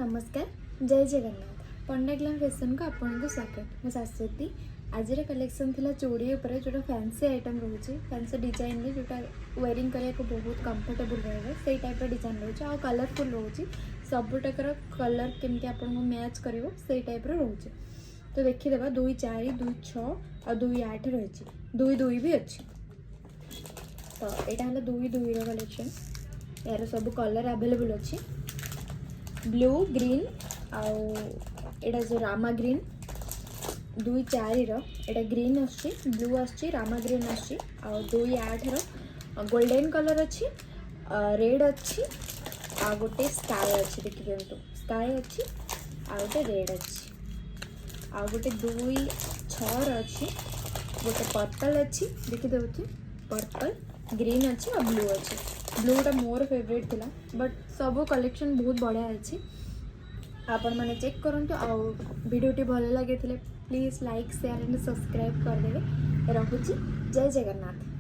नमस्कार जय जगन्नाथ पंडा ग्लाम फैशन को आपन को स्वागत मो शाश्वती आज कलेक्शन थिला चूड़ी ऊपर जोटा फैंसी आइटम रोचे फैंसी डिजाइन रे जोटा वेयरिंग करिया को बहुत कंफर्टेबल रहबो सेही टाइप रो डिजाइन रोचे आ कलरफुल रोचे सब टकर कलर केमती आपन को मैच करिवो सेही टाइप रो रोचे। तो देखि देबा 2 4 2 6 और 2 8 रहिछि 2 2 भी अछि। तो एटा हला 2 2 रो कलेक्शन यार सब कलर अवेलेबल अछि ब्लू ग्रीन आउ एटा जो रामा ग्रीन 2 4 रो एटा ग्रीन आछि ब्लू आछि रामा ग्रीन आछि आउ 2 8 रो गोल्डन कलर अछि रेड अछि आ गोटे स्काई अछि देखि दियंतु स्काई अछि आ गोटे रेड अछि आ गोटे 2 6 रो अछि गोटे पर्पल अछि देखि देउथि पर्पल ग्रीन अच्छी और ब्लू अच्छी ब्लूटा मोर फेवरेट थिला बट सब कलेक्शन बहुत बढ़िया अच्छी आपण माने चेक करंतु आ वीडियोटी भल लगे please like share and subscribe कर देबे रखुची जय जगन्नाथ।